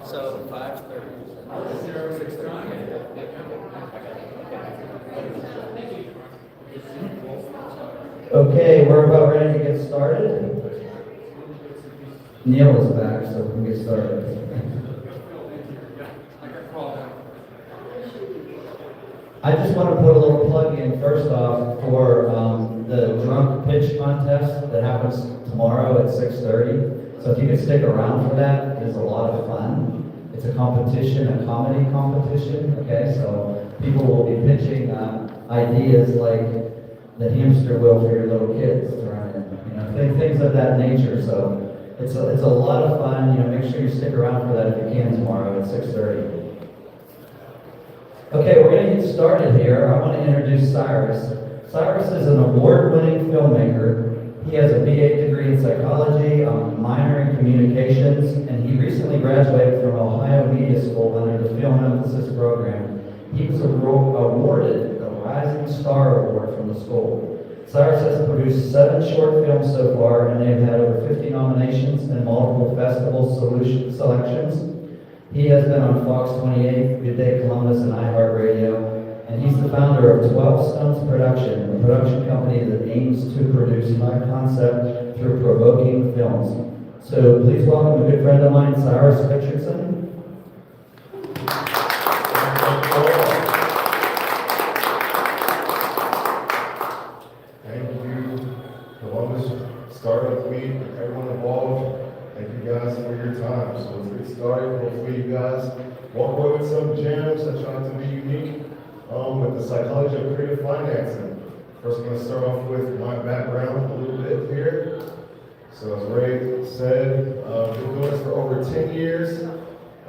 So 5:30. 6:30. Okay, we're about ready to get started. Neil is back, so we can get started. I just want to put a little plug in first off for the drunk pitch contest that happens tomorrow at 6:30. So if you can stick around for that, it's a lot of fun. It's a competition, a comedy competition, okay? So people will be pitching ideas like the hamster wheel for your little kids to run in, things of that nature. So it's a lot of fun. Make sure you stick around for that if you can tomorrow at 6:30. Okay, we're going to get started here. I want to introduce Cyrus. Cyrus is an award-winning filmmaker. He has a BA degree in psychology, a minor in communications, and he recently graduated from Ohio Media School under the Film Emphasis program. He was awarded the Rising Star Award from the school. Cyrus has produced 7 short films so far, and they've had over 50 nominations and multiple festival selections. He has been on Fox 28, Good Day Columbus, and iHeartRadio, and he's the founder of 12 Stones Production, a production company that aims to produce high-concept through provoking films. So please welcome a good friend of mine, Cyrus Richardson. Thank you, Columbus Startup Week, everyone involved. Thank you guys for your time. So let's get started. Hopefully you guys walk away with some gems. I try to be unique with the psychology of creative financing. First, I'm going to start off with my background a little bit here. So as Ray said, I've been doing this for over 10 years.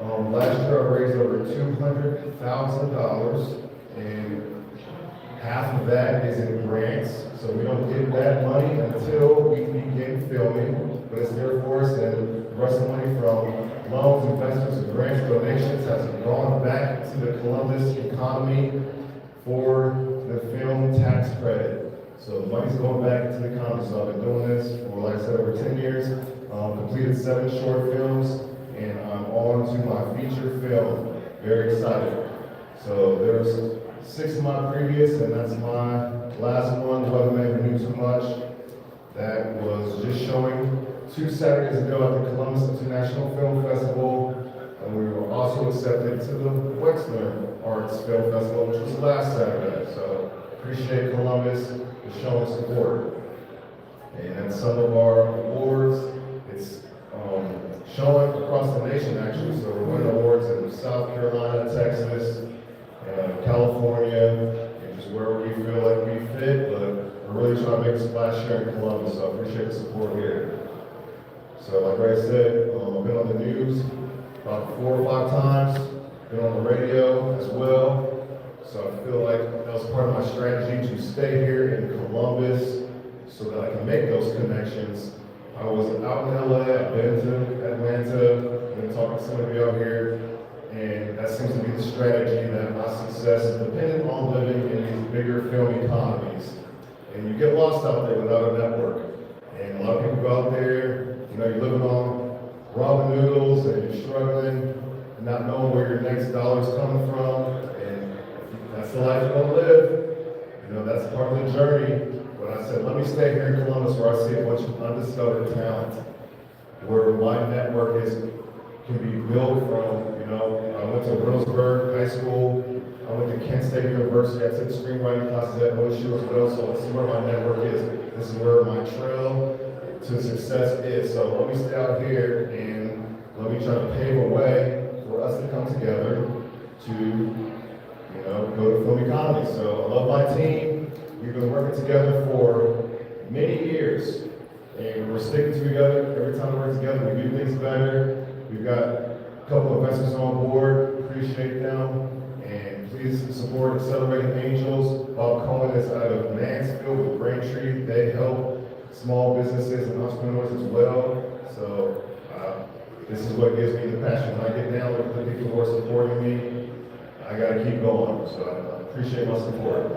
Last year I raised over $200,000, and half of that is in grants. So we don't get that money until we begin filming, but it's there for us, and the rest of the money from loans, investments, and grants, donations has gone back to the Columbus economy for the film tax credit. So the money's going back into the economy. So I've been doing this for, like I said, over 10 years. Completed 7 short films, and I'm on to my feature film. Very excited. So there's 6 of my previous, and that's my last one, Weatherman Who Knew Too Much. That was just showing 2 Saturdays ago at the Columbus International Film Festival, and we were also accepted to the Wexner Arts Film Festival, which was last Saturday. So appreciate Columbus for showing support. And some of our awards, it's showing across the nation actually. So we're winning awards in South Carolina, Texas, California, and just wherever we feel like we fit, but we're really trying to make a splash here in Columbus, so I appreciate the support here. So like Ray said, I've been on the news about 4 or 5 times, been on the radio as well, so I feel like that was part of my strategy to stay here in Columbus so that I can make those connections. I was out in LA, I've been to Atlanta, been talking to some of you out here, and that seems to be the strategy that my success is dependent on living in these bigger film economies. And you get lost out there without a network. And a lot of people go out there, you're living on ramen noodles and you're struggling and not knowing where your next dollar's coming from. And that's the life you're gonna live. That's part of the journey. But I said, let me stay here in Columbus where I see a bunch of undiscovered talent, where my network can be built from. I went to Williamsburg High School. I went to Kent State University. I took screenwriting classes at OSU as well. So this is where my network is. This is where my trail to success is. So let me stay out here and let me try to pave a way for us to come together to, go to film economy. So I love my team. We've been working together for many years, and we're sticking together. Every time we work together, we do things better. We've got a couple of investors on board. Appreciate them. And please support Accelerating Angels. Bob Cohen is out of Mansfield with Braintree. They help small businesses and entrepreneurs as well. So this is what gives me the passion. When I get down with the people who are supporting me, I got to keep going. So I appreciate my support.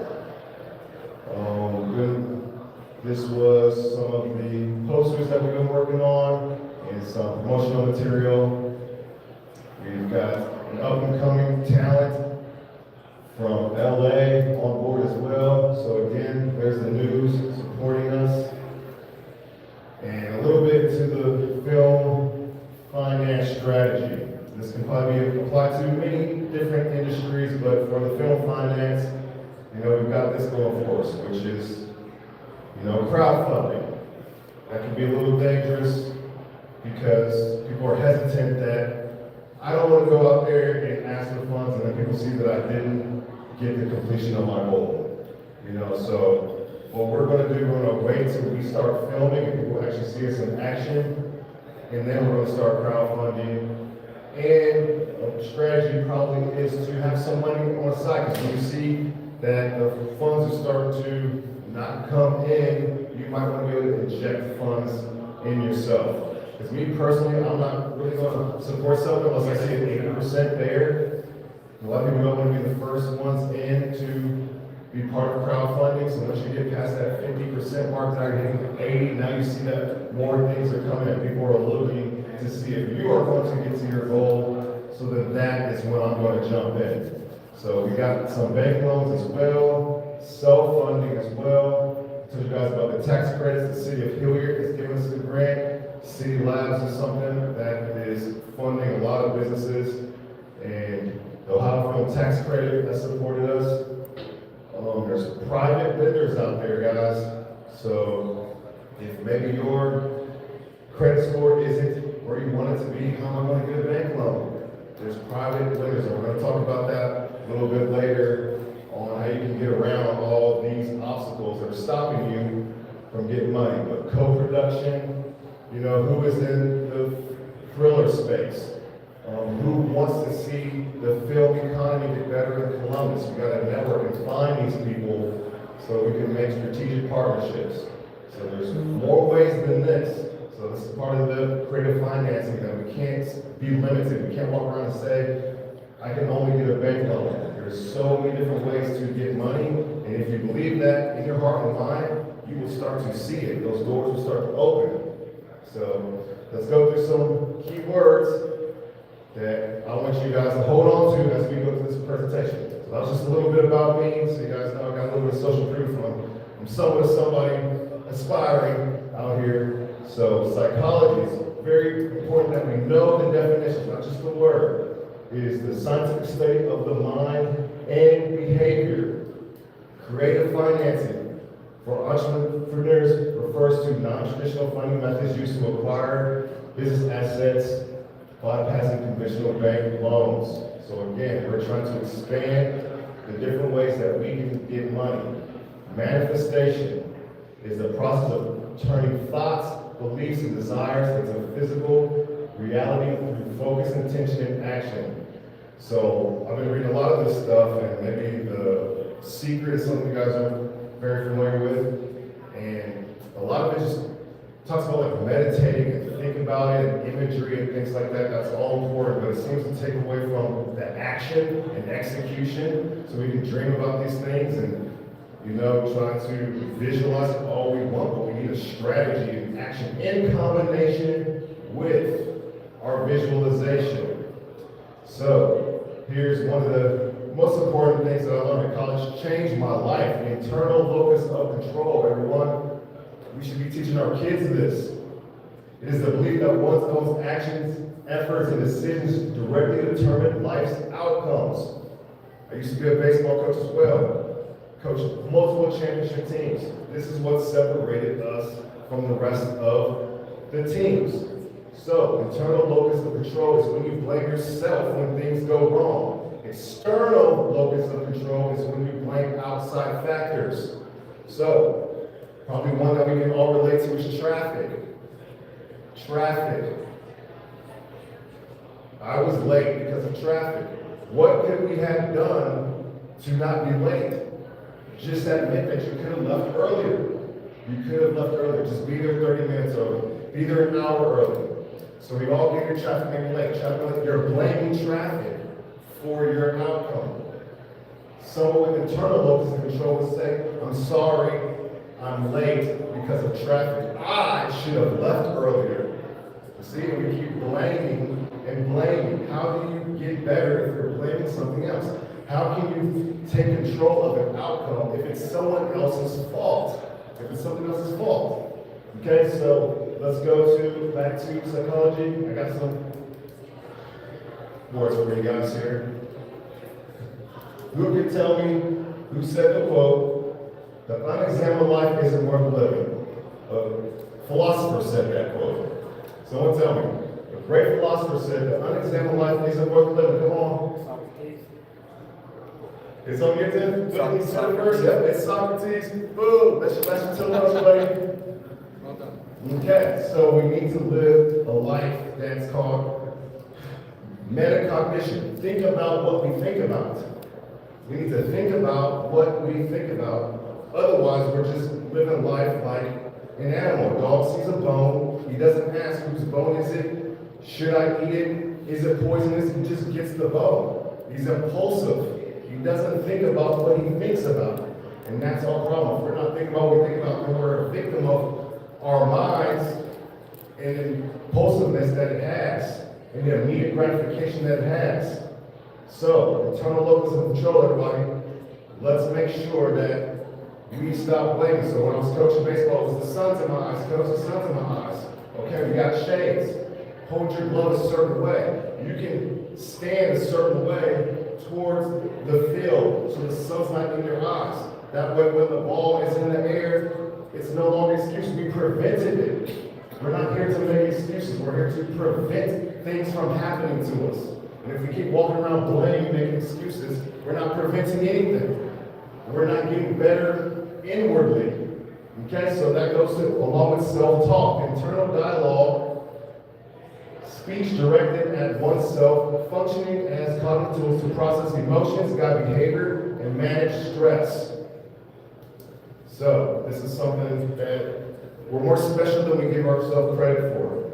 This was some of the posters that we've been working on. and some promotional material. We've got an up-and-coming talent from LA on board as well. So again, there's the news supporting us. And a little bit to the film finance strategy. This can probably be applied to many different industries, but for the film finance, we've got this going for us, which is, crowdfunding. That can be a little dangerous because people are hesitant that I don't want to go out there and ask for funds and then people see that I didn't get the completion of my goal. So what we're going to do, we're going to wait till we start filming and people actually see us in action, and then we're going to start crowdfunding. And a strategy probably is to have some money on the side, because when you see that the funds are starting to not come in, you might want to be able to inject funds in yourself. Because me personally, I'm not really going to support something unless I see an 80% there. A lot of people don't want to be the first ones in to be part of crowdfunding. So once you get past that 50% mark, now you're hitting 80, now you see that more things are coming and people are looking to see if you are going to get to your goal. So then that is when I'm going to jump in. So we got some bank loans as well, self-funding as well. I told you guys about the tax credits. The city of Hilliard is giving us a grant. City Labs is something that is funding a lot of businesses. And the Ohio Film Tax Credit has supported us. There's private lenders out there, guys. So if maybe your credit score isn't where you want it to be, how am I going to get a bank loan? There's private lenders, and we're going to talk about that a little bit later on how you can get around all these obstacles that are stopping you from getting money. But co-production, who is in the thriller space? Who wants to see the film economy get better in Columbus? We got to network and find these people so we can make strategic partnerships. So there's more ways than this. So this is part of the creative financing, that we can't be limited. We can't walk around and say, I can only get a bank loan. There's so many different ways to get money. And if you believe that in your heart and mind, you will start to see it. Those doors will start to open. So let's go through some key words that I want you guys to hold on to as we go through this presentation. So that was just a little bit about me, so you guys know I got a little bit of social proof. I'm somewhat of somebody aspiring out here. So psychology is very important that we know the definition, not just the word. It is the scientific study of the mind and behavior. Creative financing for entrepreneurs refers to non-traditional funding methods used to acquire business assets, bypassing conventional bank loans. So again, we're trying to expand the different ways that we can get money. Manifestation is the process of turning thoughts, beliefs, and desires into physical reality through focus, intention, and action. So I've been reading a lot of this stuff, and maybe The Secret is something you guys are very familiar with. And a lot of it just talks about like meditating and thinking about it and imagery and things like that. That's all important, but it seems to take away from the action and execution. So we can dream about these things and try to visualize it all we want, but we need a strategy and action in combination with our visualization. So here's one of the most important things that I learned in college, changed my life. Internal locus of control, everyone. We should be teaching our kids this. It is the belief that one's own actions, efforts, and decisions directly determine life's outcomes. I used to be a baseball coach as well. Coached multiple championship teams. This is what separated us from the rest of the teams. So, internal locus of control is when you blame yourself when things go wrong. External locus of control is when you blame outside factors. So, probably one that we can all relate to is traffic. Traffic. I was late because of traffic. What could we have done to not be late? Just admit that you could have left earlier. You could have left earlier. Just be there 30 minutes early. Be there an hour early. So we all get your traffic maybe late. You're blaming traffic for your outcome. Someone with internal locus of control would say, I'm sorry, I'm late because of traffic. I should have left earlier. See, we keep blaming and blaming. How do you get better if you're blaming something else? How can you take control of an outcome if it's someone else's fault? If it's something else's fault. Okay, so let's go back to psychology. I got some words for you guys here. Who can tell me who said the quote, "The unexamined life isn't worth living"? A philosopher said that quote. Someone tell me. A great philosopher said, "The unexamined life isn't worth living." Come on. It's on your 10th. Look, he said it first. Yep, it's Socrates. Boom. That's your tell us, buddy. Well done. Okay, so we need to live a life that's called metacognition. Think about what we think about. We need to think about what we think about. Otherwise, we're just living life like an animal. A dog sees a bone. He doesn't ask whose bone is it. Should I eat it? Is it poisonous? He just gets the bone. He's impulsive. He doesn't think about what he thinks about. And that's our problem. If we're not thinking about what we think about, then we're a victim of our minds and the impulsiveness that it has and the immediate gratification that it has. So, internal locus of control, everybody. Let's make sure that we stop blaming. So when I was coaching baseball, it was the suns in my eyes. Coach, the suns in my eyes. Okay, we got shades. Hold your glove a certain way. You can stand a certain way towards the field so the sun's not in your eyes. That way when the ball is in the air, it's no longer an excuse. We prevented it. We're not here to make excuses. We're here to prevent things from happening to us. And if we keep walking around blaming, making excuses, we're not preventing anything. We're not getting better inwardly. Okay, so that goes along with self-talk, internal dialogue, speech directed at oneself, functioning as cognitive tools to process emotions, guide behavior, and manage stress. So, this is something that we're more special than we give ourselves credit for.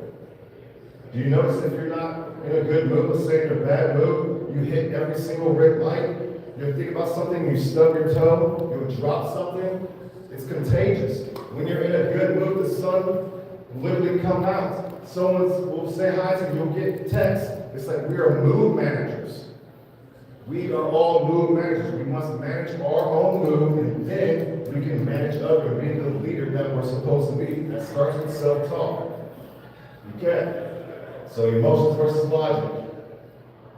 Do you notice if you're not in a good mood, let's say in a bad mood, you hit every single red light, you think about something, you stub your toe, you drop something, it's contagious. When you're in a good mood, the sun will literally come out. Someone will say hi to you, you'll get text. It's like we are mood managers. We are all mood managers. We must manage our own mood, and then we can manage others and be the leader that we're supposed to be. That starts with self-talk. Okay. So emotions versus logic.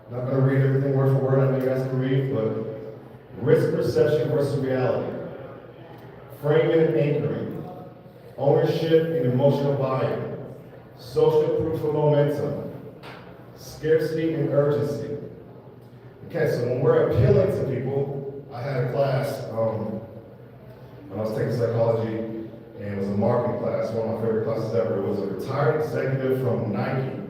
I'm not going to read everything word for word. I know you guys can read, but risk perception versus reality. Framing and anchoring. Ownership and emotional buy-in. Social proof of momentum. Scarcity and urgency. Okay, so when we're appealing to people, I had a class when I was taking psychology, and it was a marketing class, one of my favorite classes ever. It was a retired executive from Nike.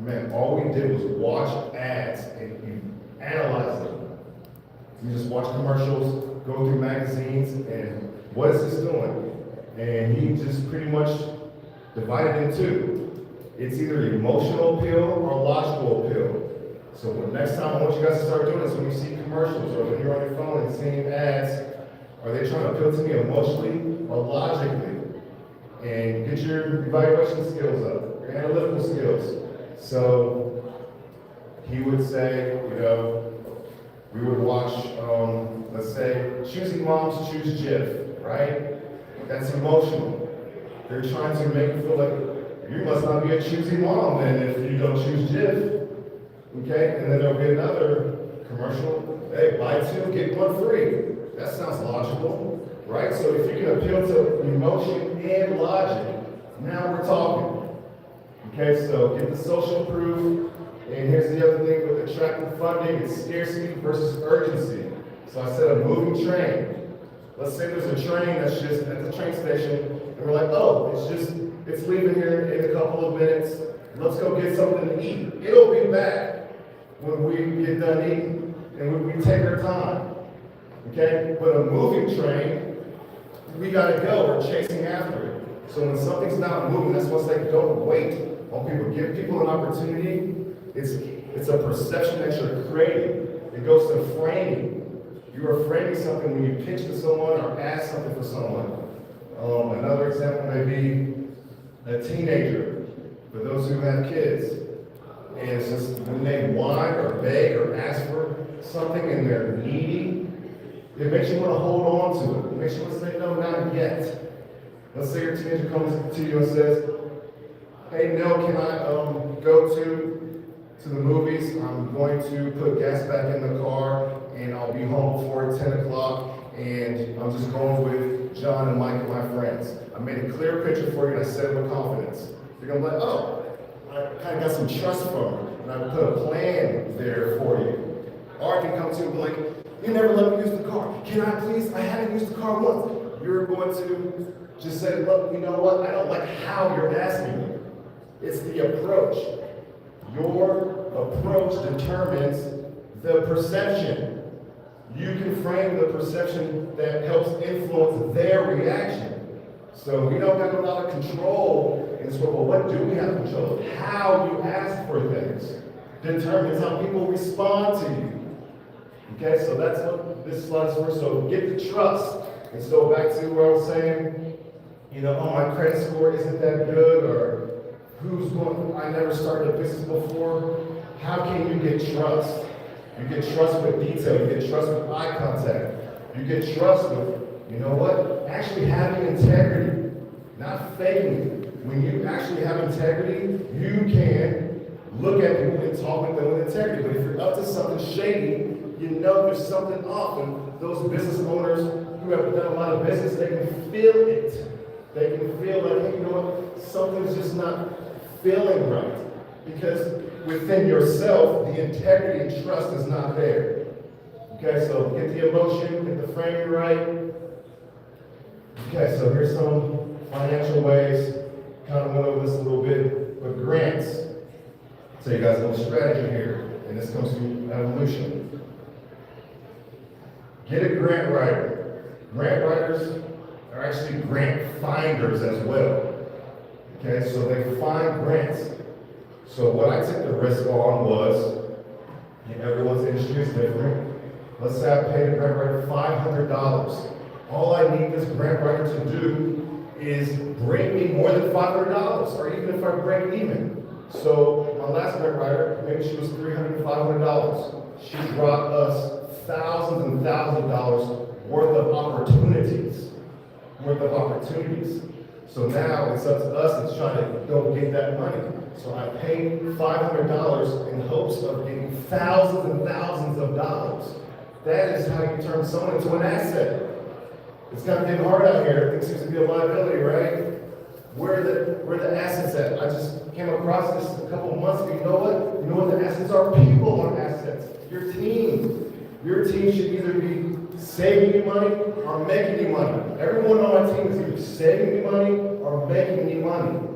Man, all we did was watch ads and you analyze them. You just watch commercials, go through magazines, and what is this doing? And he just pretty much divided in two. It's either emotional appeal or logical appeal. So next time I want you guys to start doing this when you see commercials or when you're on your phone and seeing ads, are they trying to appeal to me emotionally or logically? And get your evaluation skills up, your analytical skills. So he would say, we would watch, let's say, Choosing Moms Choose Jif, right? That's emotional. They're trying to make you feel like you must not be a choosy mom then if you don't choose Jif. Okay, and then there'll be another commercial. Hey, buy two, get one free. That sounds logical, right? So if you can appeal to emotion and logic, now we're talking. Okay, so get the social proof. And here's the other thing with attractive funding, it's scarcity versus urgency. So I said a moving train. Let's say there's a train that's just at the train station, and we're like, oh, it's leaving here in a couple of minutes. Let's go get something to eat. It'll be back when we get done eating, and we take our time. Okay? But a moving train, we gotta go. We're chasing after it. So when something's not moving, that's what's like, don't wait on people. Give people an opportunity. It's a perception that you're creating. It goes to framing. You are framing something when you pitch to someone or ask something for someone. Another example may be a teenager for those who have kids. And it's just when they whine or beg or ask for something and they're needy, it makes you want to hold on to it. It makes you want to say, no, not yet. Let's say your teenager comes to you and says, hey, Nell, can I go to the movies? I'm going to put gas back in the car and I'll be home before 10 o'clock and I'm just going with John and Mike and my friends. I made a clear picture for you and I said it with confidence. You're going to be like, oh, I kind of got some trust from her and I put a plan there for you. Or I can come to you and be like, you never let me use the car. Can I please? I haven't used the car once. You're going to just say, look, you know what? I don't like how you're asking me. It's the approach. Your approach determines the perception. You can frame the perception that helps influence their reaction. So we don't have a lot of control in this world. Well, what do we have control of? How you ask for things determines how people respond to you. Okay, so that's what this slide is for. So get the trust. And so back to where I was saying, you know, oh, my credit score isn't that good, or I never started a business before. How can you get trust? You get trust with detail. You get trust with eye contact. You get trust with, you know what? Actually having integrity, not faking it. When you actually have integrity, you can look at people and talk with them with integrity. But if you're up to something shady, you know there's something off. And those business owners who have done a lot of business, they can feel it. They can feel like, hey, you know what? Something's just not feeling right. Because within yourself, the integrity and trust is not there. Okay, so get the emotion, get the framing right. Okay, so here's some financial ways. Kind of went over this a little bit, but grants. So you guys have a strategy here, and this comes from evolution. Get a grant writer. Grant writers are actually grant finders as well. Okay, so they find grants. So what I took the risk on was, and everyone's industry is different. Let's say I paid a grant writer $500. All I need this grant writer to do is bring me more than $500, or even if I break even. So my last grant writer, maybe she was $300 to $500. She brought us thousands and thousands of dollars worth of opportunities. So now it's up to us to try to go get that money. So I paid $500 in hopes of getting thousands and thousands of dollars. That is how you turn someone into an asset. It's kind of getting hard out here. Everything seems to be a liability, right? Where are the assets at? I just came across this a couple months ago. You know what? You know what the assets are? People are assets. Your team. Your team should either be saving you money or making you money. Everyone on my team is either saving me money or making me money.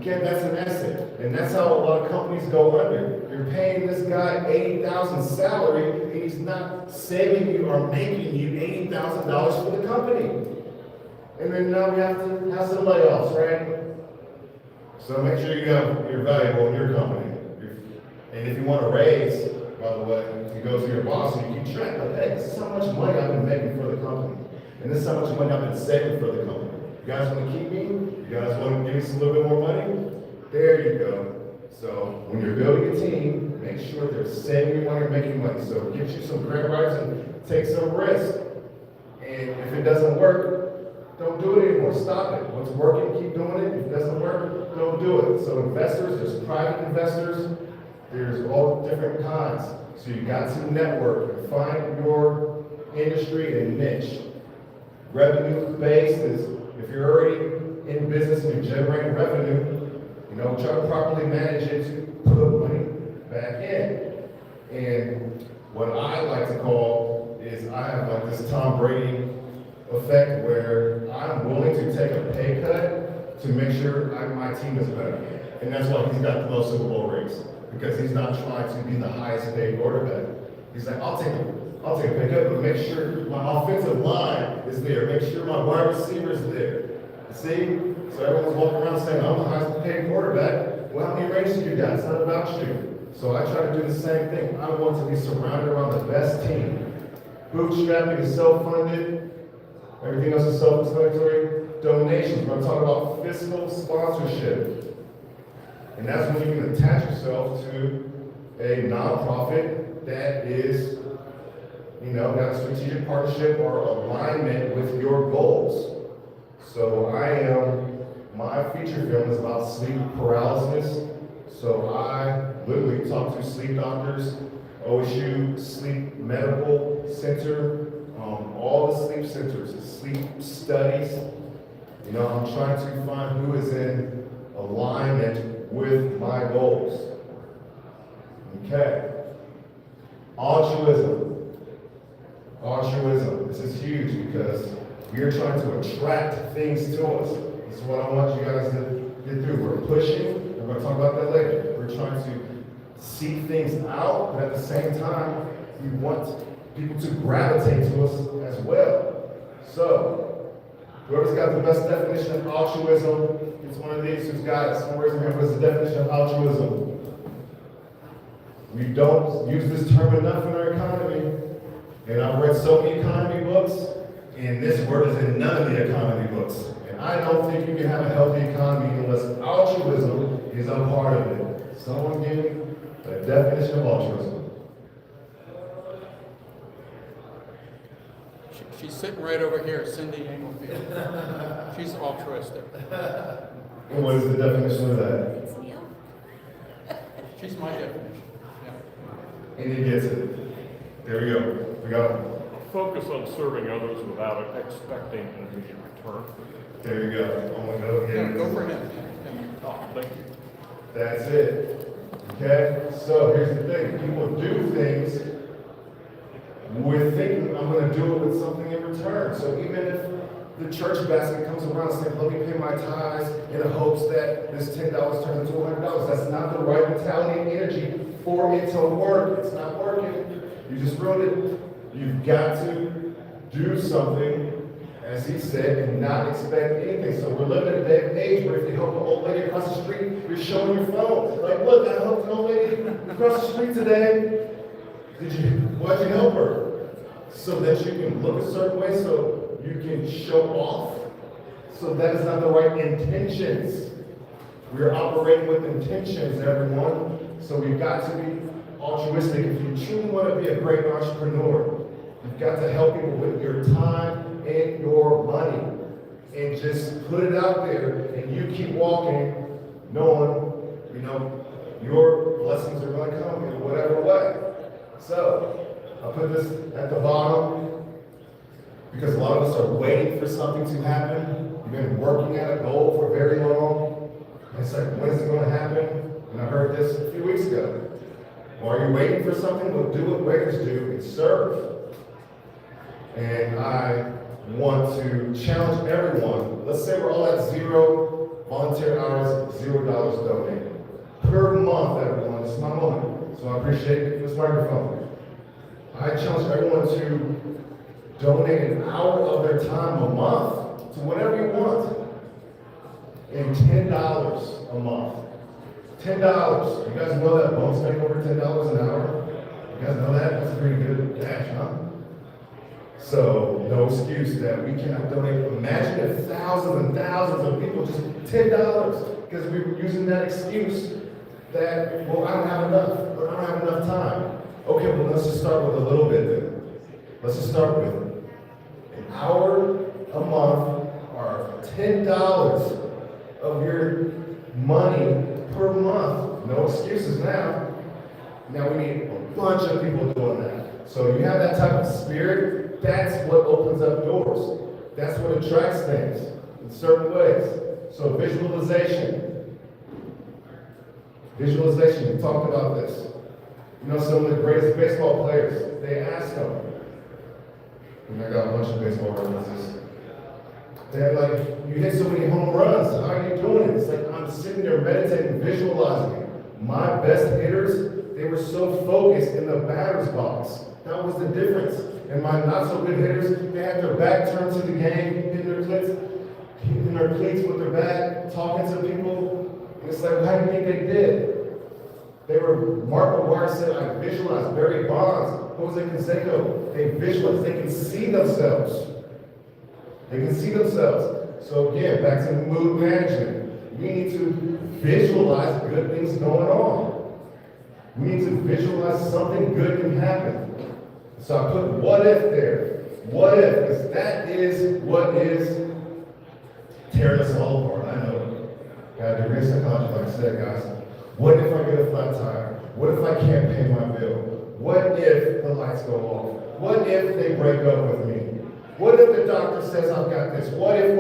That's an asset. And that's how a lot of companies go under. You're paying this guy $80,000 salary, and he's not saving you or making you $80,000 for the company. And then now we have to have some layoffs, right? So make sure you're valuable in your company. And if you want to raise, by the way, you go to your boss and you keep track of, hey, this is how much money I've been making for the company. And this is how much money I've been saving for the company. You guys want to keep me? You guys want to give me a little bit more money? There you go. So when you're building a team, make sure they're saving you money or making money. So get you some grant writers and take some risk. And if it doesn't work, don't do it anymore. Stop it. What's working, keep doing it. If it doesn't work, don't do it. So investors, there's private investors. There's all different kinds. So you got to network and find your industry and niche. Revenue based is, if you're already in business and you're generating revenue, try to properly manage it to put money back in. And what I like to call is I have like this Tom Brady effect where I'm willing to take a pay cut to make sure my team is better. And that's why he's got the most Super Bowl rings, because he's not trying to be the highest paid quarterback. He's like, I'll take a pay cut, but make sure my offensive line is there. Make sure my wide receiver is there. See? So everyone's walking around saying, I'm the highest paid quarterback. Well, how many rings do you got? It's not about you. So I try to do the same thing. I want to be surrounded around the best team. Bootstrapping is self-funded. Everything else is self-explanatory. Donations, we're going to talk about fiscal sponsorship. And that's when you can attach yourself to a nonprofit that is, got a strategic partnership or alignment with your goals. So my feature film is about sleep paralysis. So I literally talk to sleep doctors, OSU Sleep Medical Center, all the sleep centers, sleep studies. I'm trying to find who is in alignment with my goals. Okay. Altruism. This is huge because we are trying to attract things to us. This is what I want you guys to get through. We're pushing, we're going to talk about that later. We're trying to seek things out, but at the same time, we want people to gravitate to us as well. So, whoever's got the best definition of altruism, it's one of these who's got it. Somewhere in here, what's the definition of altruism? We don't use this term enough in our economy. And I've read so many economy books, and this word is in none of the economy books. And I don't think you can have a healthy economy unless altruism is a part of it. Someone give me a definition of altruism. She's sitting right over here, Cindy Englefield. She's altruistic. And what is the definition of that? She's my definition. Yeah. And he gets it. There we go. We got it. Focus on serving others without expecting an immediate return. There you go. Oh my God. Yeah, go for him. Oh, thank you. That's it. Okay? So here's the thing. People do things with thinking, I'm going to do it with something in return. So even if the church basket comes around saying, let me pay my tithes in the hopes that this $10 turns into $100, that's not the right mentality and energy for it to work. It's not working. You just wrote it. You've got to do something, as he said, and not expect anything. So we're living in a day and age where if you help an old lady across the street, you're showing your phone. Like, look, I helped an old lady across the street today. Why'd you help her? So that you can look a certain way, so you can show off. So that is not the right intentions. We're operating with intentions, everyone. So we've got to be altruistic. If you truly want to be a great entrepreneur, you've got to help people with your time and your money. And just put it out there, and you keep walking, knowing, your blessings are going to come in whatever way. So, I'll put this at the bottom, because a lot of us are waiting for something to happen. You've been working at a goal for very long. It's like, when is it going to happen? And I heard this a few weeks ago. Well, are you waiting for something? Well, do what waiters do and serve. And I want to challenge everyone. Let's say we're all at 0 volunteer hours, $0 donated. Per month, everyone. This is my moment. So I appreciate this microphone. I challenge everyone to donate an hour of their time a month to whatever you want. And $10 a month. $10. You guys know that boats make over $10 an hour? You guys know that? That's pretty good cash, huh? So, no excuse that we cannot donate. Imagine if thousands and thousands of people just $10 because we were using that excuse that, well, I don't have enough, or I don't have enough time. Okay, well, let's just start with a little bit then. Let's just start with an hour a month or $10 of your money per month. No excuses now. Now we need a bunch of people doing that. So you have that type of spirit, that's what opens up doors. That's what attracts things in certain ways. So visualization. Visualization, we talked about this. Some of the greatest baseball players, they ask them, and I got a bunch of baseball references. They're like, you hit so many home runs, how are you doing it? It's like, I'm sitting there meditating, visualizing. My best hitters, they were so focused in the batter's box. That was the difference. And my not so good hitters, they had their back turned to the game, hitting their cleats with their bat, talking to people. And it's like, how do you think they did? They were, Mark McGuire said, I visualized. Barry Bonds, Jose Canseco, they visualize, they can see themselves. They can see themselves. So again, back to mood management. We need to visualize good things going on. We need to visualize something good can happen. So I put what if there. What if? Because that is what is tearing us all apart. I know. Got a degree in psychology, like I said, guys. What if I get a flat tire? What if I can't pay my bill? What if the lights go off? What if they break up with me? What if the doctor says I've got this? What if?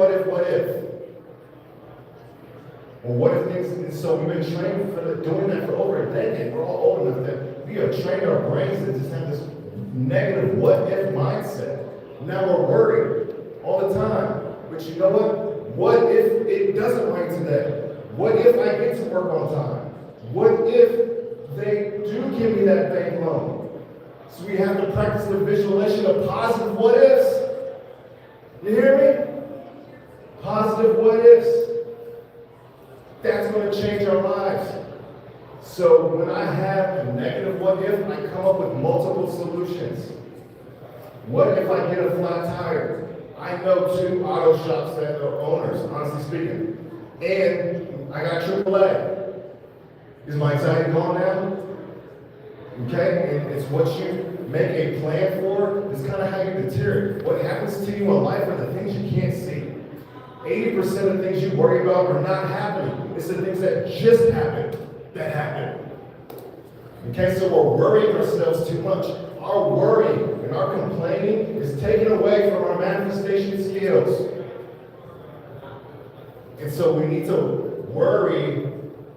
Well, what if things, and so we've been trained for doing that for over a decade. We're all old enough that we have trained our brains to just have this negative what if mindset. Now we're worried all the time. But you know what? What if it doesn't rain today? What if I get to work on time? What if they do give me that bank loan? So we have to practice the visualization of positive what ifs. You hear me? Positive what ifs. That's going to change our lives. So when I have a negative what if, I come up with multiple solutions. What if I get a flat tire? I know 2 auto shops that are owners, honestly speaking. And I got AAA. Is my anxiety gone now? Okay? And it's what you make a plan for, it's kind of how you deter it. What happens to you in life are the things you can't see. 80% of things you worry about are not happening. It's the things that just happened that happen. Okay, so we're worrying ourselves too much. Our worry and our complaining is taken away from our manifestation skills. And so we need to worry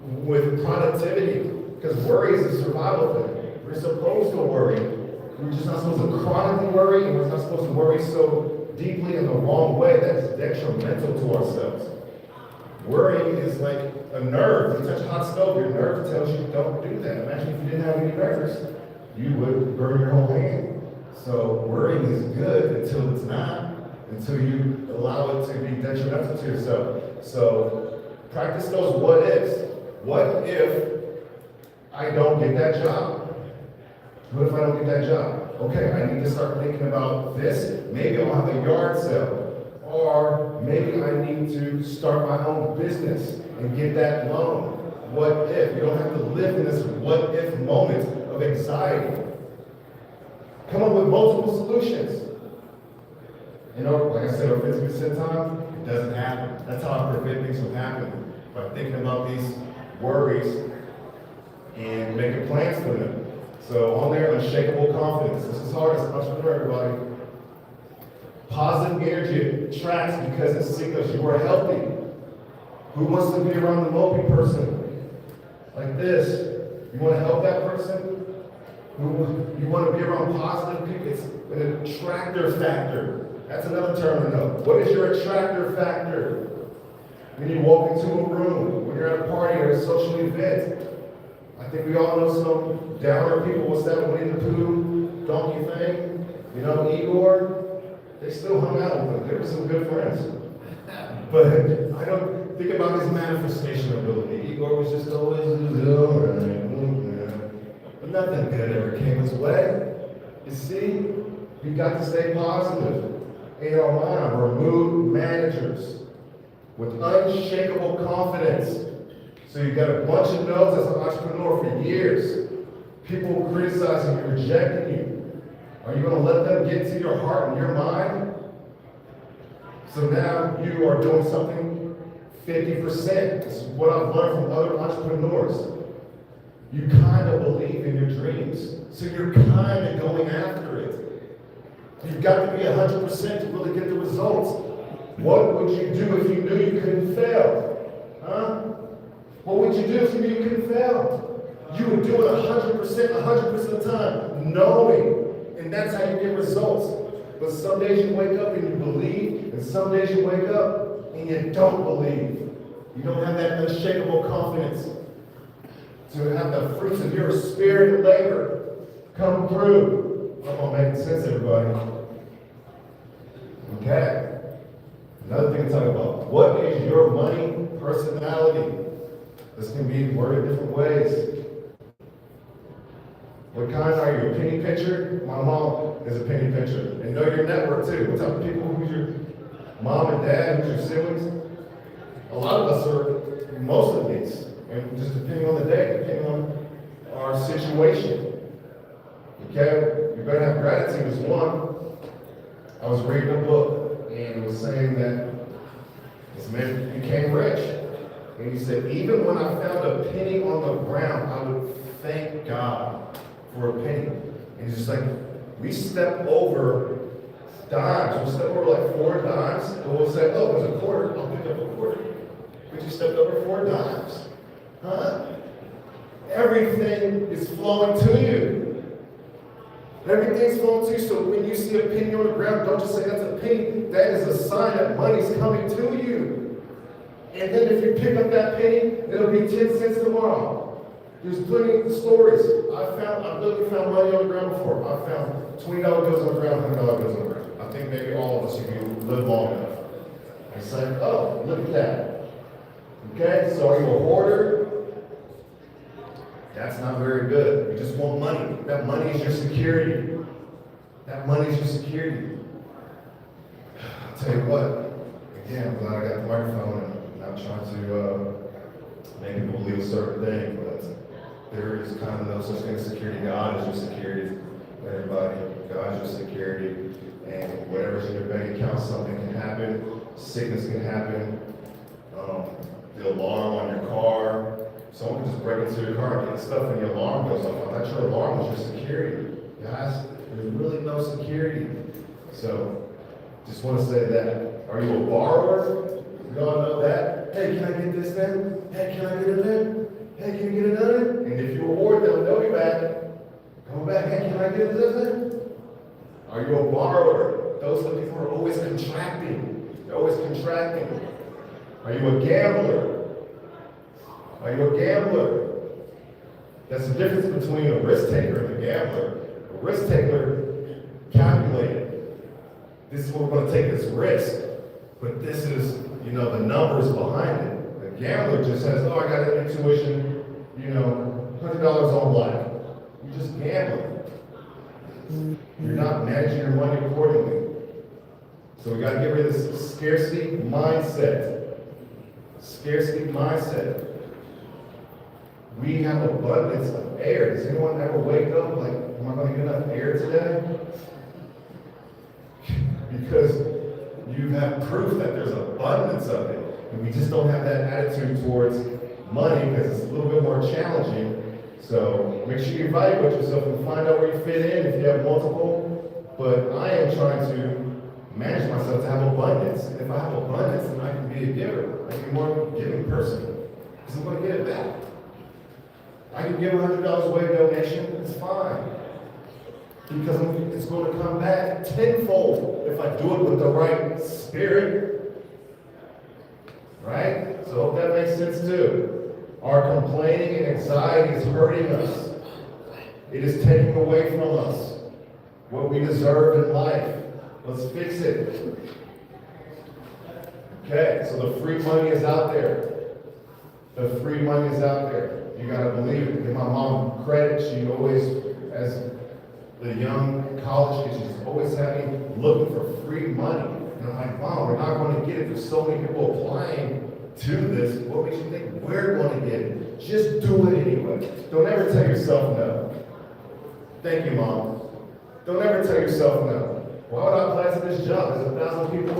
with productivity, because worry is a survival thing. We're supposed to worry. We're just not supposed to chronically worry, and we're not supposed to worry so deeply in the wrong way that's detrimental to ourselves. Worrying is like a nerve. You touch a hot stove, your nerve tells you don't do that. Imagine if you didn't have any nerves, you would burn your whole hand. So worrying is good until it's not, until you allow it to be detrimental to yourself. So practice those what ifs. What if I don't get that job? What if I don't get that job? Okay, I need to start thinking about this. Maybe I'll have a yard sale. Or maybe I need to start my own business and get that loan. What if? You don't have to live in this what if moment of anxiety. Come up with multiple solutions. You know, like I said, our 50% time, it doesn't happen. That's how I prevent things from happening. By thinking about these worries and making plans for them. So on there, unshakable confidence. This is hard as an entrepreneur, everybody. Positive energy attracts because it signals you are healthy. Who wants to be around the mopey person? Like this. You want to help that person? You want to be around positive people? It's an attractor factor. That's another term to know. What is your attractor factor? When you walk into a room, when you're at a party or a social event, I think we all know some downer people. What's that Winnie the Pooh donkey thing? You know, Igor? They still hung out with him. They were some good friends. But I don't think about his manifestation ability. Igor was just always, but nothing good ever came his way. You see, we got to stay positive. In our mind, we're mood managers with unshakable confidence. So you got a bunch of no's as an entrepreneur for years. People criticizing you, rejecting you. Are you going to let them get to your heart and your mind? So now you are doing something 50%. This is what I've learned from other entrepreneurs. You kind of believe in your dreams. So you're kind of going after it. You've got to be 100% to really get the results. What would you do if you knew you couldn't fail? Huh? What would you do if you knew you couldn't fail? You would do it 100% of the time, knowing. And that's how you get results. But some days you wake up and you believe, and some days you wake up and you don't believe. You don't have that unshakable confidence to have the fruits of your spirit and labor come through. Come on, making sense, everybody. Okay. Another thing to talk about. What is your money personality? This can be worded different ways. What kind are you? A penny pincher? My mom is a penny pincher. And know your network too. What type of people? Who's your mom and dad? Who's your siblings? A lot of us are most of these, and just depending on the day, depending on our situation. Okay, you better have gratitude is one. I was reading a book, and it was saying that this man became rich. And he said, even when I found a penny on the ground, I would thank God for a penny. And it's just like, we step over dimes. We'll step over like 4 dimes, and we'll say, oh, there's a quarter. I'll pick up a quarter. But you stepped over 4 dimes. Huh? Everything is flowing to you. Everything's flowing to you. So when you see a penny on the ground, don't just say that's a penny. That is a sign that money's coming to you. And then if you pick up that penny, it'll be 10 cents tomorrow. There's plenty of stories. I've literally found money on the ground before. I found $20 bills on the ground, $100 bills on the ground. I think maybe all of us, if you live long enough. It's like, oh, look at that. Okay, so are you a hoarder? That's not very good. You just want money. That money is your security. That money is your security. I'll tell you what, again, I'm glad I got the microphone and I'm not trying to make people believe a certain thing, but there is kind of no such thing as security. God is your security. Everybody, God is your security. And whatever's in your bank account, something can happen. Sickness can happen. The alarm on your car. Someone can just break into your car and get stuff and your alarm goes off. I thought your alarm was your security. Guys, there's really no security. So, just want to say that. Are you a borrower? You all know that? Hey, can I get this then? Hey, can I get it then? Hey, can you get it done? And if you award them, they'll be back. Come back. Hey, can I get this then? Are you a borrower? Those are the people who are always contracting. They're always contracting. Are you a gambler? Are you a gambler? That's the difference between a risk taker and a gambler. A risk taker calculated. This is what we're going to take this risk. But this is, the numbers behind it. A gambler just says, oh, I got an intuition, $100 on black. You're just gambling. You're not managing your money accordingly. So we got to get rid of this scarcity mindset. Scarcity mindset. We have abundance of air. Does anyone ever wake up like, am I going to get enough air today? Because you have proof that there's abundance of it. And we just don't have that attitude towards money because it's a little bit more challenging. So make sure you evaluate yourself and find out where you fit in if you have multiple. But I am trying to manage myself to have abundance. And if I have abundance, then I can be a giver. I can be more of a giving person because I'm going to get it back. I can give $100 away donation, it's fine. Because it's going to come back tenfold if I do it with the right spirit. Right? So I hope that makes sense too. Our complaining and anxiety is hurting us. It is taking away from us what we deserve in life. Let's fix it. Okay, so the free money is out there. The free money is out there. You gotta believe it. Give my mom credit. She always, as the young college kid, she's always had me looking for free money. And I'm like, Mom, we're not going to get it. There's so many people applying to this. What makes you think we're going to get it? Just do it anyway. Don't ever tell yourself no. Thank you, Mom. Don't ever tell yourself no. Why would I apply to this job? There's 1,000 people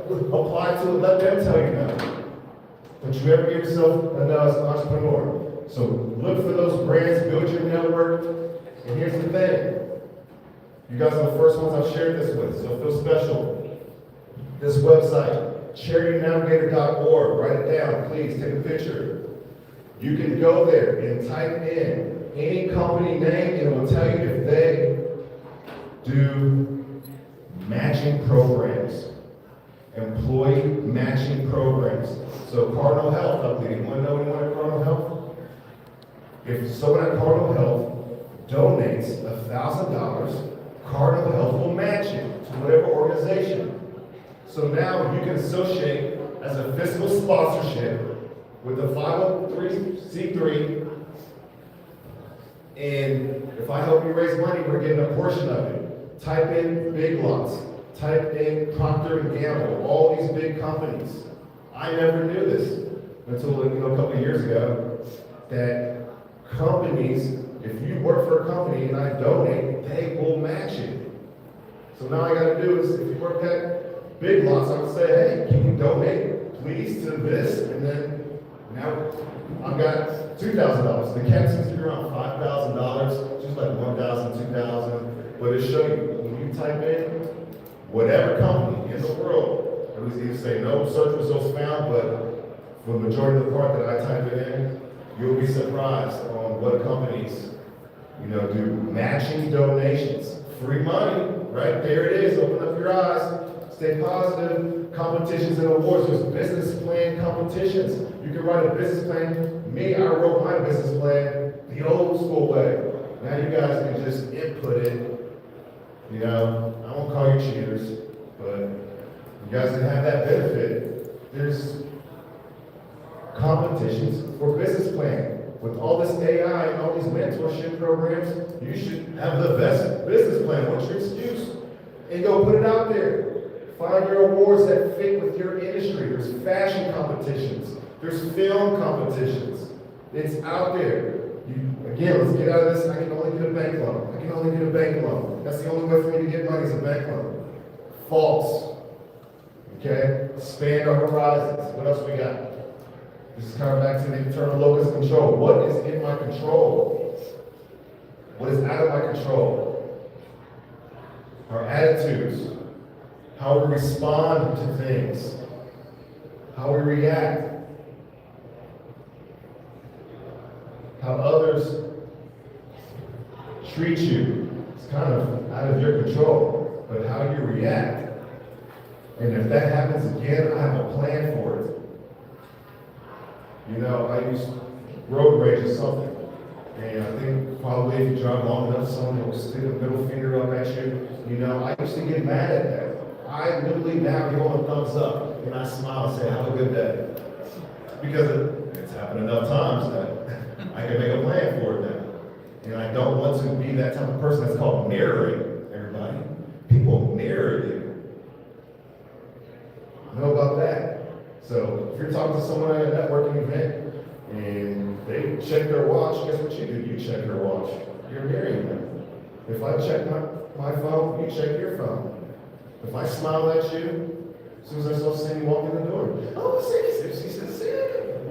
who apply to it. Let them tell you no. Don't you ever give yourself a no as an entrepreneur. So look for those brands, build your network, and here's the thing. You guys are the first ones I've shared this with, so feel special. This website, charitynavigator.org, write it down, please, take a picture. You can go there and type in any company name, and it will tell you if they do matching programs, employee matching programs. So Cardinal Health, I believe, anyone know anyone at Cardinal Health? If someone at Cardinal Health donates $1,000, Cardinal Health will match it to whatever organization. So now you can associate as a fiscal sponsorship with the 503c3, and if I help you raise money, we're getting a portion of it. Type in Big Lots, type in Procter & Gamble, all these big companies. I never knew this. until a couple of years ago, that companies, if you work for a company and I donate, they will match it. So now I gotta do is, if you work at Big Lots, I would say, hey, can you donate, please, to this? And then now I've got $2,000. The cap seems to be around $5,000, just like 1,000, 2,000. But it shows you, when you type in whatever company in the world, at least you say no search results found, but for the majority of the part that I type it in, you'll be surprised on what companies, do matching donations. Free money, right there it is. Open up your eyes. Stay positive. Competitions and awards. There's business plan competitions. You can write a business plan. Me, I wrote my business plan the old school way. Now you guys can just input it. I won't call you cheaters, but you guys can have that benefit. There's competitions for business plan. With all this AI and all these mentorship programs, you should have the best business plan. What's your excuse? And go put it out there. Find your awards that fit with your industry. There's fashion competitions. There's film competitions. It's out there. Again, let's get out of this. I can only get a bank loan. I can only get a bank loan. That's the only way for me to get money is a bank loan. False. Okay? Expand our horizons. What else we got? This is coming back to the internal locus of control. What is in my control? What is out of my control? Our attitudes, how we respond to things, how we react, how others treat you. It's kind of out of your control, but how you react. And if that happens again, I have a plan for it. I used road rage or something. And I think probably if you drive long enough, someone will stick a middle finger up at you. I used to get mad at that. I literally now give them a thumbs up and I smile and say, have a good day. Because it's happened enough times that I can make a plan for it now. And I don't want to be that type of person. That's called mirroring, everybody. People mirror you. Know about that? So if you're talking to someone at a networking event and they check their watch, guess what you do? You check your watch. You're mirroring them. If I check my phone, you check your phone. If I smile at you, as soon as I saw Cindy walk in the door, oh, Cindy, she said, Cindy.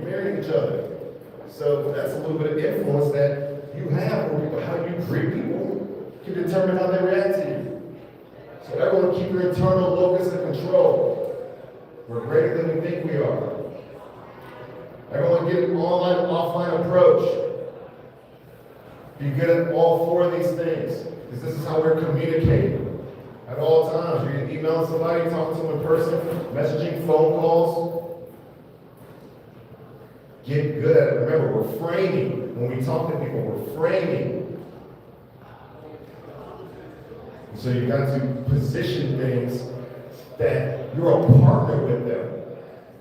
You're mirroring each other. So that's a little bit of influence that you have over people. How you treat people can determine how they react to you. So everyone keep your internal locus of control. We're greater than we think we are. Everyone get an online, offline approach. Be good at all four of these things, because this is how we're communicating at all times. You're emailing somebody, talking to them in person, messaging, phone calls. Get good at it. Remember, we're framing. When we talk to people, we're framing. So you got to position things that you're a partner with them.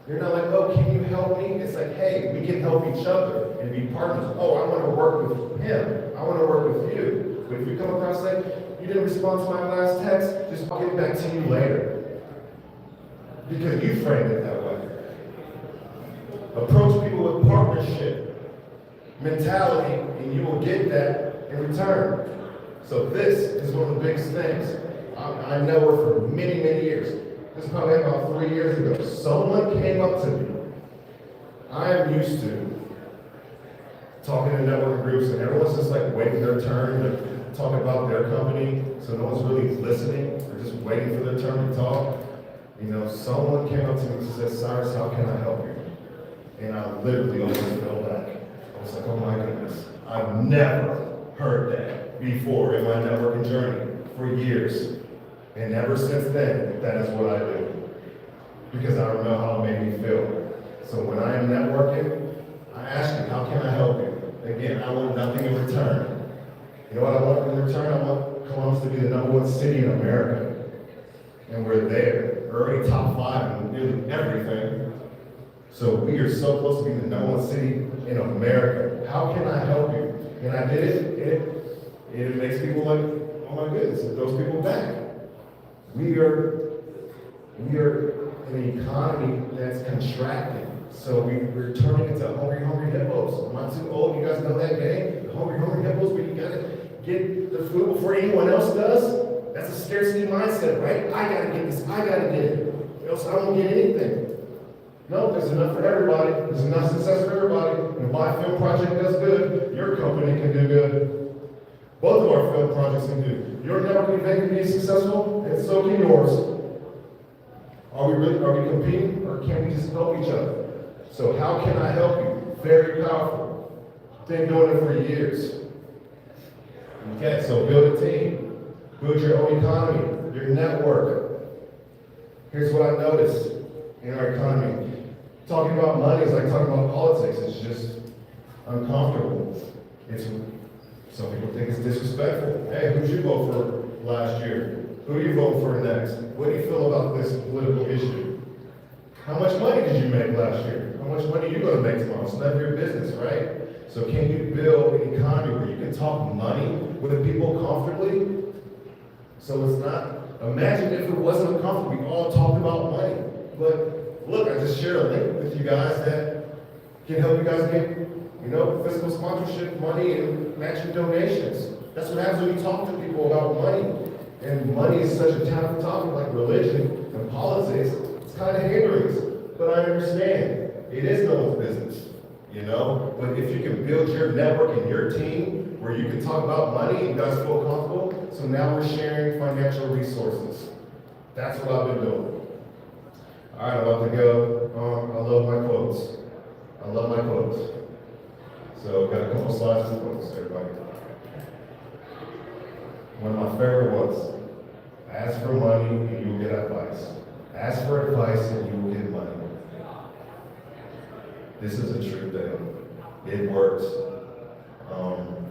You're not like, oh, can you help me? It's like, hey, we can help each other and be partners. Oh, I want to work with him. I want to work with you. But if you come across like, you didn't respond to my last text, just I'll get back to you later. Because you framed it that way. Approach people with partnership mentality, and you will get that in return. So this is one of the biggest things. I know her for many, many years. This is probably about 3 years ago. Someone came up to me. I am used to talking in networking groups, and everyone's just like waiting their turn to talk about their company, so no one's really listening. They're just waiting for their turn to talk. Someone came up to me and said, Cyrus, how can I help you? And I literally almost fell back. I was like, oh my goodness. I've never heard that before in my networking journey for years. And ever since then, that is what I do. Because I don't know how it made me feel. So when I am networking, I ask you, how can I help you? Again, I want nothing in return. You know what I want in return? I want Columbus to be the #1 city in America. And we're there. We're already top 5 in nearly everything. So we are so close to being the #1 city in America. How can I help you? And I did it, and it makes people like, oh my goodness, it throws people back. We are in an economy that's contracting. So we're turning into hungry hippos. I'm not too old, you guys know that game? The hungry hippos where you gotta get the food before anyone else does? That's a scarcity mindset, right? I gotta get this, I gotta get it. Or else I don't get anything. No, there's enough for everybody. There's enough success for everybody. And if my film project does good, your company can do good. Both of our film projects can do. Your networking event can be successful, and so can yours. Are we competing, or can we just help each other? So how can I help you? Very powerful. Been doing it for years. Okay, so build a team. Build your own economy, your network. Here's what I noticed in our economy. Talking about money is like talking about politics. It's just uncomfortable. Some people think it's disrespectful. Hey, who'd you vote for last year? Who do you vote for next? What do you feel about this political issue? How much money did you make last year? How much money are you going to make tomorrow? It's none of your business, right? So can you build an economy where you can talk money with people comfortably? So it's not, imagine if it wasn't uncomfortable, we all talked about money. But look, I just shared a link with you guys that can help you guys get, fiscal sponsorship money and matching donations. That's what happens when you talk to people about money. And money is such a taboo topic like religion and politics. It's kind of hindering. But I understand. It is no one's business, But if you can build your network and your team where you can talk about money and you guys feel comfortable, so now we're sharing financial resources. That's what I've been doing. All right, I'm about to go. I love my quotes. I love my quotes. So got a couple slides of quotes, everybody. One of my favorite ones. Ask for money and you will get advice. Ask for advice and you will get money. This is a true thing. It works.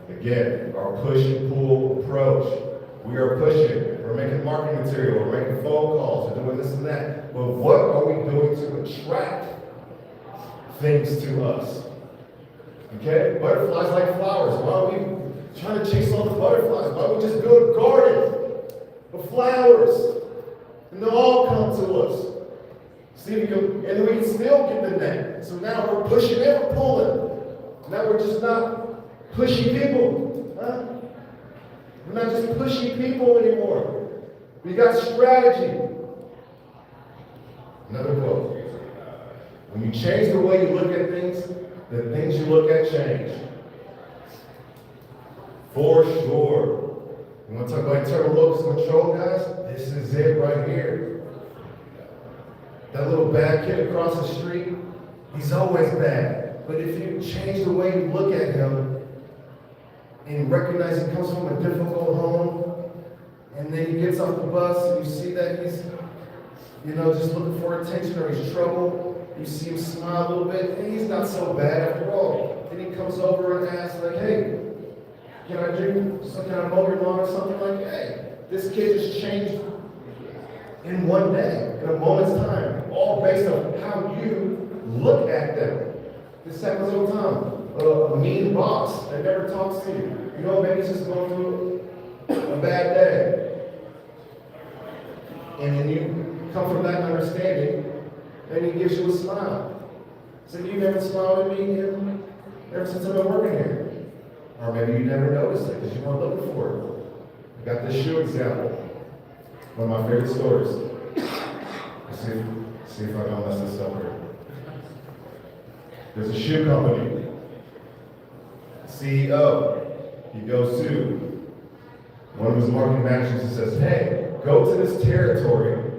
Again, our push and pull approach. We are pushing. We're making marketing material. We're making phone calls. We're doing this and that. But what are we doing to attract things to us? Okay? Butterflies like flowers. Why are we trying to chase all the butterflies? Why don't we just build a garden of flowers? And they'll all come to us. See, and then we can still get the net. So now we're pushing and we're pulling. Now we're just not pushy people. Huh? We're not just pushy people anymore. We got strategy. Another quote. When you change the way you look at things, the things you look at change. For sure. You want to talk about internal locus of control, guys? This is it right here. That little bad kid across the street, he's always bad. But if you change the way you look at him and recognize he comes from a difficult home, and then he gets off the bus and you see that he's, just looking for attention or he's trouble, you see him smile a little bit, and he's not so bad after all. Then he comes over and asks, like, hey, can I mow your lawn or something? Like, hey, this kid just changed in one day, in a moment's time, all based on how you look at them. This happens all the time. A mean boss that never talks to you. Maybe he's just going through a bad day. And then you come from that understanding, and he gives you a smile. So you never smiled at me ever since I've been working here. Or maybe you never noticed it because you weren't looking for it. I got this shoe example. One of my favorite stories. Let's see if I don't mess this up here. There's a shoe company. CEO. He goes to one of his marketing managers and says, hey, go to this territory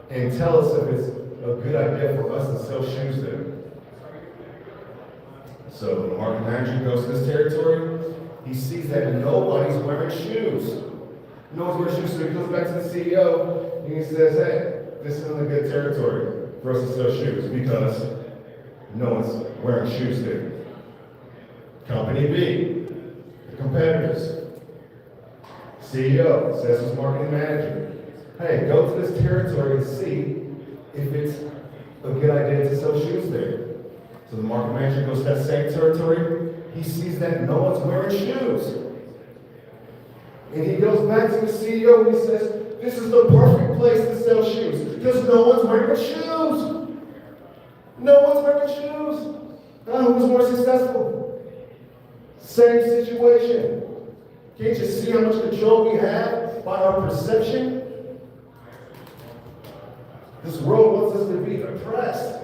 and tell us if it's a good idea for us to sell shoes there. So the marketing manager goes to this territory. He sees that nobody's wearing shoes. No one's wearing shoes, so he goes back to the CEO and he says, hey, this isn't a good territory for us to sell shoes because no one's wearing shoes there. Company B, the competitors. CEO says to his marketing manager, hey, go to this territory and see if it's a good idea to sell shoes there. So the market manager goes to that same territory. He sees that no one's wearing shoes. And he goes back to the CEO and he says, this is the perfect place to sell shoes because no one's wearing shoes. No one's wearing shoes. Who's more successful? Same situation. Can't you see how much control we have by our perception? This world wants us to be oppressed.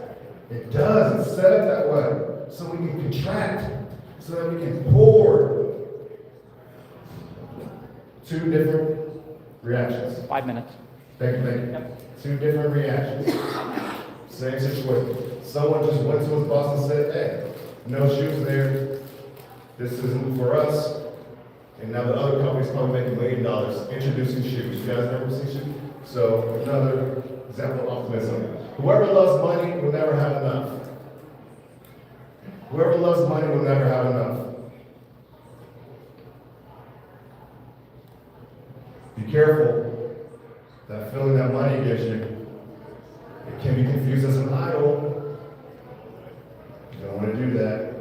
It does. It's set up that way. So we can contract. So that we can pour. Two different reactions. 5 minutes. Thank you. Two different reactions. Same situation. Someone just went to his boss and said, hey, no shoes there. This isn't for us. And now the other company's probably making $1 million introducing shoes. You guys never see shoes? So another example of optimism. Whoever loves money will never have enough. Whoever loves money will never have enough. Be careful. That feeling that money gives you, it can be confused as an idol. You don't want to do that.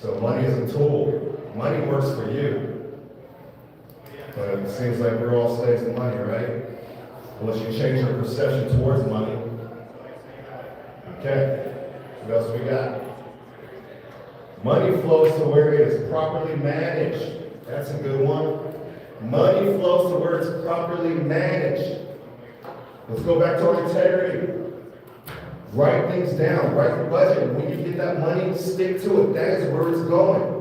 So money is a tool. Money works for you. But it seems like we're all slaves to money, right? Unless you change your perception towards money. Okay, what else we got? Money flows to where it is properly managed. That's a good one. Money flows to where it's properly managed. Let's go back to our integrity. Write things down, write the budget. When you get that money, stick to it. That is where it's going.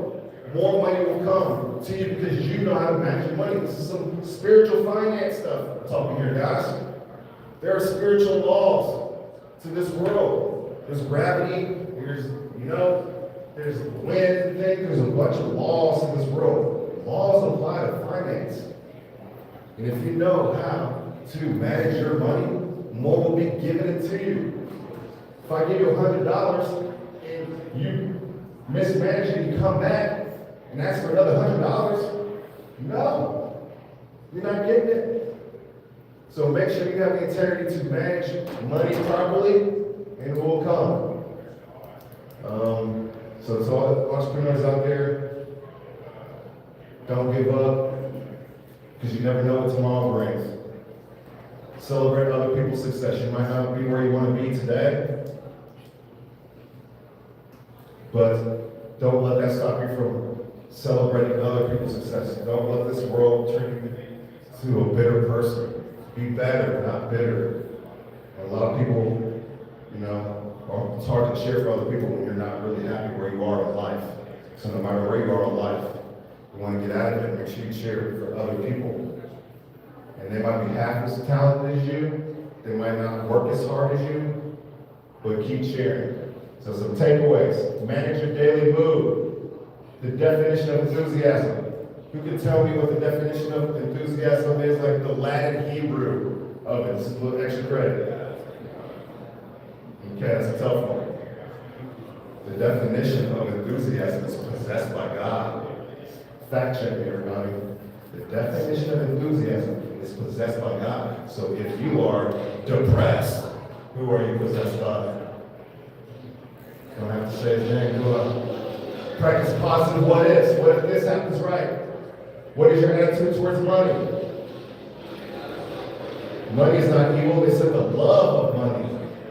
More money will come to you because you know how to manage your money. This is some spiritual finance stuff I'm talking here, guys. There are spiritual laws to this world. There's gravity, there's wind and things. There's a bunch of laws in this world. Laws apply to finance. And if you know how to manage your money, more will be given it to you. If I give you $100 and you mismanage it, you come back and ask for another $100, no, you're not getting it. So make sure you have the integrity to manage money properly, and it will come. So to all the entrepreneurs out there, don't give up, because you never know what tomorrow brings. Celebrate other people's success. You might not be where you want to be today, but don't let that stop you from celebrating other people's success. Don't let this world turn you to a bitter person. Be better, not bitter. And a lot of people, it's hard to cheer for other people when you're not really happy where you are in life. So no matter where you are in life, you want to get out of it, make sure you cheer for other people. And they might be half as talented as you, they might not work as hard as you, but keep cheering. So some takeaways. Manage your daily mood. The definition of enthusiasm. Who can tell me what the definition of enthusiasm is? Like the Latin Hebrew of it. This is a little extra credit. Okay, that's a tough one. The definition of enthusiasm is possessed by God. Fact check me, everybody. The definition of enthusiasm is possessed by God. So if you are depressed, who are you possessed by? Don't have to say his name. Go on. Practice positive what ifs. What if this happens right? What is your attitude towards money? Money is not evil. They said the love of money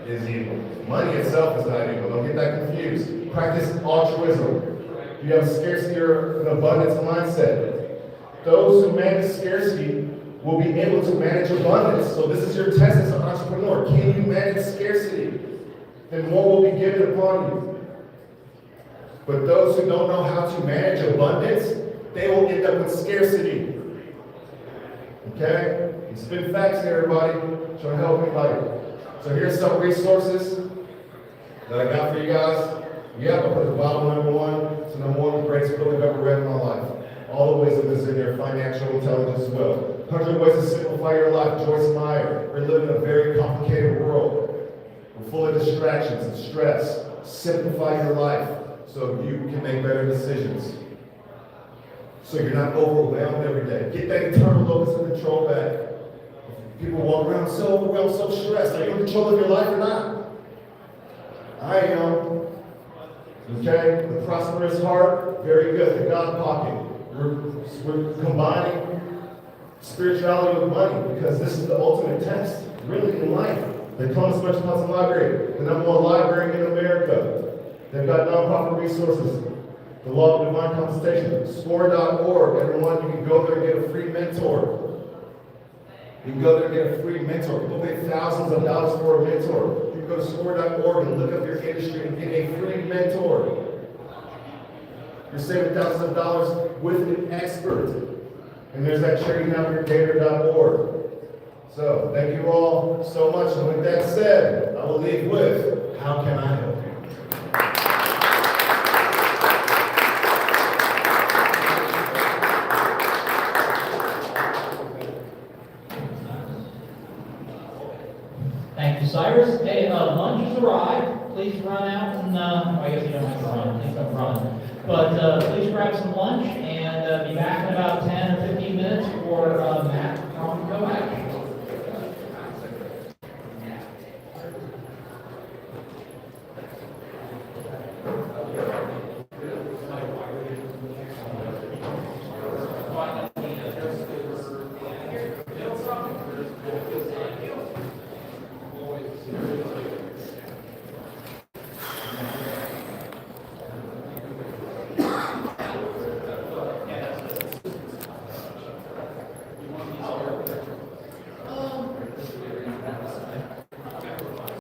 is evil. Money itself is not evil. Don't get that confused. Practice altruism. You have a scarcity or an abundance mindset. Those who manage scarcity will be able to manage abundance. So this is your test as an entrepreneur. Can you manage scarcity? Then more will be given upon you. But those who don't know how to manage abundance, they will end up with scarcity. Okay? Spin facts here, everybody. Trying to help anybody. So here's some resources that I got for you guys. Yeah, I'll put the bottom number one. It's the number one greatest book I've ever read in my life. All the wisdom is in there, financial intelligence as well. 100 Ways to Simplify Your Life, Joyce Meyer. We're living in a very complicated world. We're full of distractions and stress. Simplify your life so you can make better decisions. So you're not overwhelmed every day. Get that internal locus of control back. People walk around so overwhelmed, so stressed. Are you in control of your life or not? I am. Okay? The prosperous heart, very good. The God pocket. We're combining spirituality with money because this is the ultimate test, really, in life. The Columbus Metropolitan Library, the #1 library in America. They've got nonprofit resources, the Law of Divine Compensation, SCORE.org. Everyone, you can go there and get a free mentor. You can go there and get a free mentor. People pay thousands of dollars for a mentor. You can go to SCORE.org and look up your industry and get a free mentor. You're saving thousands of dollars with an expert. And there's that charitynavigator.org. So, thank you all so much. And with that said, I will leave with, how can I help you? Thank you, Cyrus. Hey, lunch has arrived. Please run out and, I guess you don't have to run, please don't run. But please grab some lunch and be back